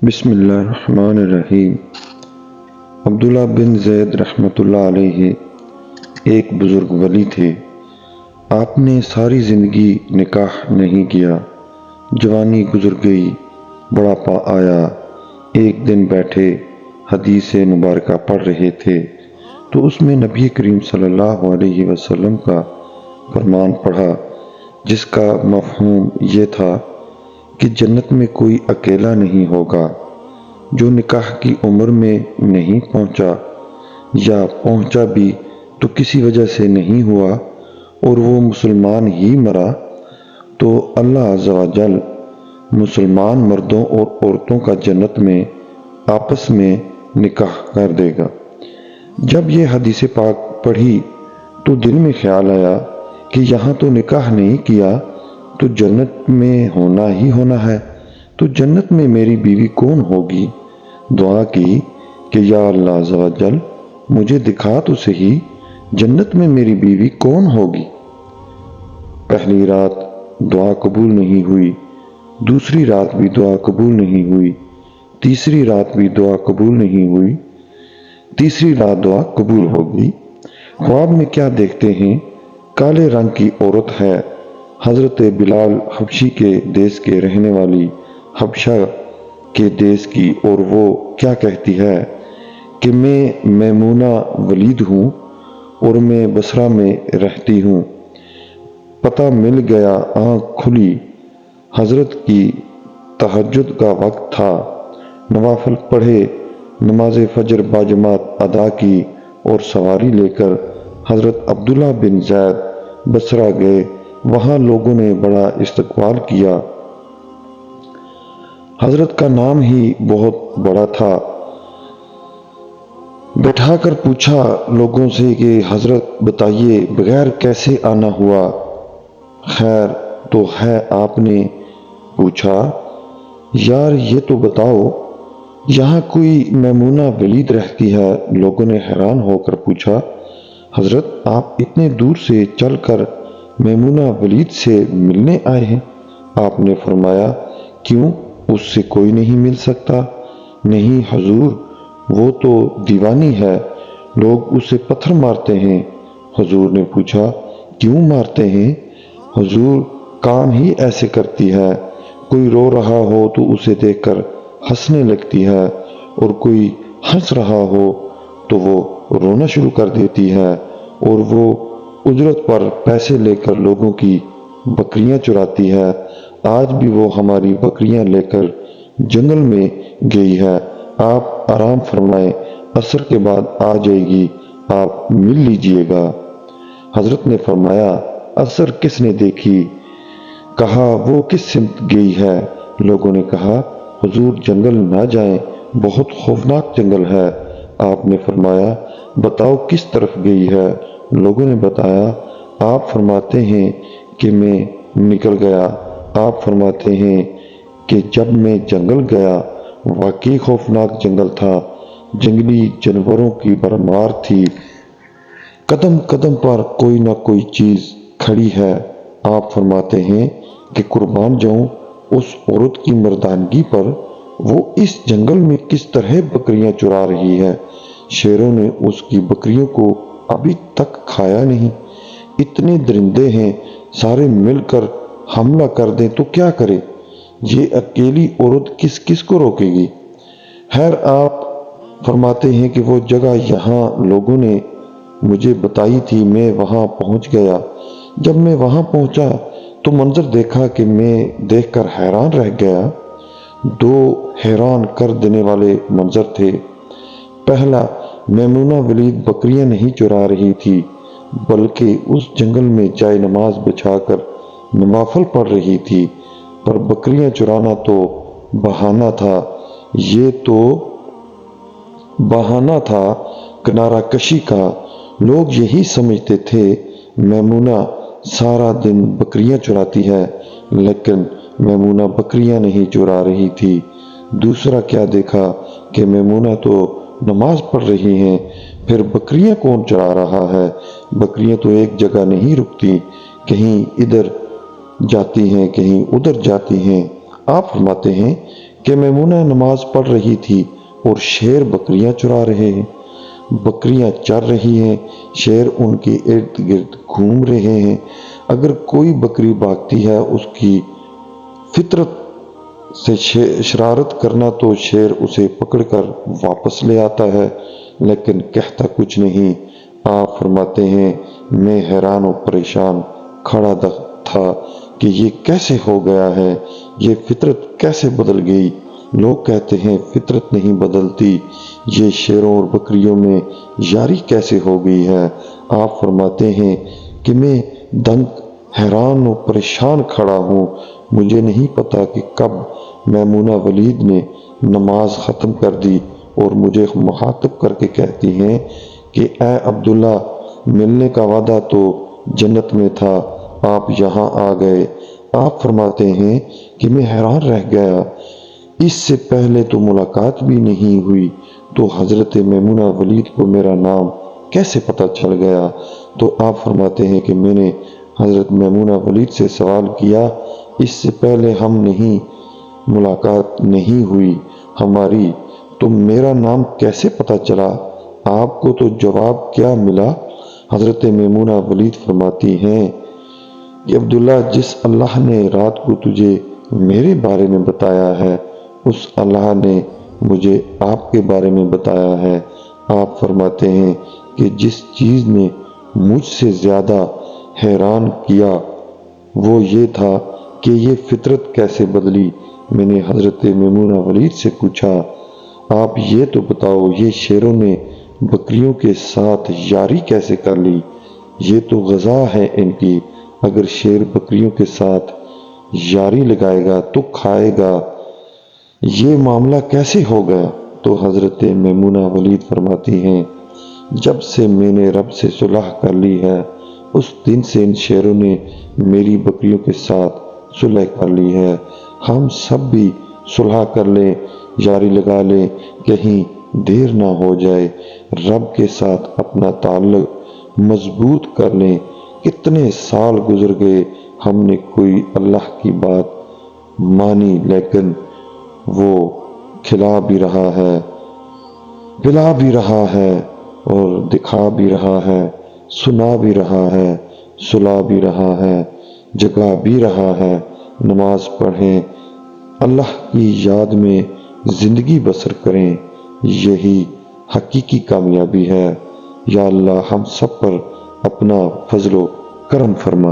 بسم اللہ الرحمن الرحیم۔ عبداللہ بن زید رحمۃ اللہ علیہ ایک بزرگ ولی تھے۔ آپ نے ساری زندگی نکاح نہیں کیا۔ جوانی گزر گئی، بڑھاپا آیا۔ ایک دن بیٹھے حدیث مبارکہ پڑھ رہے تھے تو اس میں نبی کریم صلی اللہ علیہ وسلم کا فرمان پڑھا، جس کا مفہوم یہ تھا کہ جنت میں کوئی اکیلا نہیں ہوگا۔ جو نکاح کی عمر میں نہیں پہنچا یا پہنچا بھی تو کسی وجہ سے نہیں ہوا اور وہ مسلمان ہی مرا، تو اللہ عز و جل مسلمان مردوں اور عورتوں کا جنت میں آپس میں نکاح کر دے گا۔ جب یہ حدیث پاک پڑھی تو دل میں خیال آیا کہ یہاں تو نکاح نہیں کیا تو جنت میں ہونا ہی ہونا ہے، تو جنت میں میری بیوی کون ہوگی؟ دعا کی کہ یا اللہ عز و جل مجھے دکھا تو صحیح جنت میں میری بیوی کون ہوگی۔ پہلی رات دعا قبول نہیں ہوئی، دوسری رات بھی دعا قبول نہیں ہوئی، تیسری رات بھی دعا قبول نہیں ہوئی، تیسری رات دعا قبول ہو گئی۔ خواب میں کیا دیکھتے ہیں؟ کالے رنگ کی عورت ہے، حضرت بلال حبشی کے دیس کے رہنے والی حبشہ کے دیس کی، اور وہ کیا کہتی ہے کہ میں میمونہ ولید ہوں اور میں بصرہ میں رہتی ہوں۔ پتہ مل گیا، آنکھ کھلی، حضرت کی تہجد کا وقت تھا، نوافل پڑھے، نماز فجر باجماعت ادا کی اور سواری لے کر حضرت عبداللہ بن زید بصرہ گئے۔ وہاں لوگوں نے بڑا استقبال کیا۔ حضرت کا نام ہی بہت بڑا تھا۔ بٹھا کر پوچھا لوگوں سے کہ حضرت بتائیے بغیر کیسے آنا ہوا؟ خیر تو ہے؟ آپ نے پوچھا یار یہ تو بتاؤ یہاں کوئی میمونہ ولید رہتی ہے؟ لوگوں نے حیران ہو کر پوچھا حضرت آپ اتنے دور سے چل کر میمونہ ولید سے ملنے آئے ہیں؟ آپ نے فرمایا کیوں، اس سے کوئی نہیں مل سکتا؟ نہیں حضور، وہ تو دیوانی ہے، لوگ اسے پتھر مارتے ہیں۔ حضور نے پوچھا کیوں مارتے ہیں؟ حضور کام ہی ایسے کرتی ہے، کوئی رو رہا ہو تو اسے دیکھ کر ہنسنے لگتی ہے، اور کوئی ہنس رہا ہو تو وہ رونا شروع کر دیتی ہے، اور وہ اجرت پر پیسے لے کر لوگوں کی بکریاں چراتی ہے۔ آج بھی وہ ہماری بکریاں لے کر جنگل میں گئی ہے، آپ آرام فرمائیں، عصر کے بعد آ جائے گی، آپ مل لیجئے گا۔ حضرت نے فرمایا عصر کس نے دیکھی؟ کہا وہ کس سمت گئی ہے؟ لوگوں نے کہا حضور جنگل نہ جائیں، بہت خوفناک جنگل ہے۔ آپ نے فرمایا بتاؤ کس طرف گئی ہے؟ لوگوں نے بتایا۔ آپ فرماتے ہیں کہ میں نکل گیا۔ آپ فرماتے ہیں کہ جب میں جنگل گیا واقعی خوفناک جنگل تھا، جنگلی جانوروں کی بھرمار تھی، قدم قدم پر کوئی نہ کوئی چیز کھڑی ہے۔ آپ فرماتے ہیں کہ قربان جاؤں اس عورت کی مردانگی پر، وہ اس جنگل میں کس طرح بکریاں چرا رہی ہے، شیروں نے اس کی بکریوں کو ابھی تک کھایا نہیں۔ اتنے درندے ہیں، سارے مل کر حملہ کر دیں تو کیا کرے؟ یہ اکیلی عورت کس کس کو روکے گی؟ خیر آپ فرماتے ہیں کہ وہ جگہ یہاں لوگوں نے مجھے بتائی تھی، میں وہاں پہنچ گیا۔ جب میں وہاں پہنچا تو منظر دیکھا کہ میں دیکھ کر حیران رہ گیا۔ دو حیران کر دینے والے منظر تھے۔ پہلا، میمونہ ولید بکریاں نہیں چرا رہی تھی، بلکہ اس جنگل میں جائے نماز بچھا کر نوافل پڑھ رہی تھی، پر بکریاں چرانا تو بہانہ تھا۔ یہ تو بہانہ تھا کنارہ کشی کا۔ لوگ یہی سمجھتے تھے میمونہ سارا دن بکریاں چراتی ہے، لیکن میمونہ بکریاں نہیں چرا رہی تھی۔ دوسرا کیا دیکھا کہ میمونہ تو نماز پڑھ رہی ہیں، پھر بکریاں کون چرا رہا ہے؟ بکریاں تو ایک جگہ نہیں رکتی، کہیں ادھر جاتی ہیں کہیں ادھر جاتی ہیں۔ آپ فرماتے ہیں کہ میمونہ نماز پڑھ رہی تھی اور شیر بکریاں چرا رہے ہیں، بکریاں چر رہی ہیں، شیر ان کے ارد گرد گھوم رہے ہیں۔ اگر کوئی بکری بھاگتی ہے اس کی فطرت سے شرارت کرنا تو شیر اسے پکڑ کر واپس لے آتا ہے، لیکن کہتا کچھ نہیں۔ آپ فرماتے ہیں میں حیران و پریشان کھڑا تھا کہ یہ کیسے ہو گیا ہے، یہ فطرت کیسے بدل گئی۔ لوگ کہتے ہیں فطرت نہیں بدلتی، یہ شیروں اور بکریوں میں یاری کیسے ہو گئی ہے۔ آپ فرماتے ہیں کہ میں دنگ حیران و پریشان کھڑا ہوں، مجھے نہیں پتا کہ کب میمونہ ولید نے نماز ختم کر دی اور مجھے مخاطب کر کے کہتی ہیں کہ اے عبداللہ، ملنے کا وعدہ تو جنت میں تھا، آپ یہاں آ گئے۔ آپ فرماتے ہیں کہ میں حیران رہ گیا، اس سے پہلے تو ملاقات بھی نہیں ہوئی، تو حضرت میمونہ ولید کو میرا نام کیسے پتہ چل گیا؟ تو آپ فرماتے ہیں کہ میں نے حضرت میمونہ ولید سے سوال کیا، اس سے پہلے ہم نہیں ملاقات نہیں ہوئی ہماری، تو میرا نام کیسے پتہ چلا؟ آپ کو تو جواب کیا ملا؟ حضرت میمونہ ولید فرماتی ہیں کہ عبداللہ، جس اللہ نے رات کو تجھے میرے بارے میں بتایا ہے، اس اللہ نے مجھے آپ کے بارے میں بتایا ہے۔ آپ فرماتے ہیں کہ جس چیز نے مجھ سے زیادہ حیران کیا وہ یہ تھا کہ یہ فطرت کیسے بدلی۔ میں نے حضرت میمونہ ولید سے پوچھا، آپ یہ تو بتاؤ یہ شیروں نے بکریوں کے ساتھ یاری کیسے کر لی؟ یہ تو غذا ہے ان کی، اگر شیر بکریوں کے ساتھ یاری لگائے گا تو کھائے گا، یہ معاملہ کیسے ہو گیا؟ تو حضرت میمونہ ولید فرماتی ہیں جب سے میں نے رب سے صلح کر لی ہے، اس دن سے ان شیروں نے میری بکریوں کے ساتھ صلح کر لی ہے۔ ہم سب بھی صلح کر لیں، یاری لگا لیں، کہیں دیر نہ ہو جائے، رب کے ساتھ اپنا تعلق مضبوط کر لیں۔ کتنے سال گزر گئے، ہم نے کوئی اللہ کی بات مانی، لیکن وہ کھلا بھی رہا ہے، پلا بھی رہا ہے اور دکھا بھی رہا ہے، سنا بھی رہا ہے، سلا بھی رہا ہے، جگا بھی رہا ہے۔ نماز پڑھیں، اللہ کی یاد میں زندگی بسر کریں، یہی حقیقی کامیابی ہے۔ یا اللہ ہم سب پر اپنا فضل و کرم فرما۔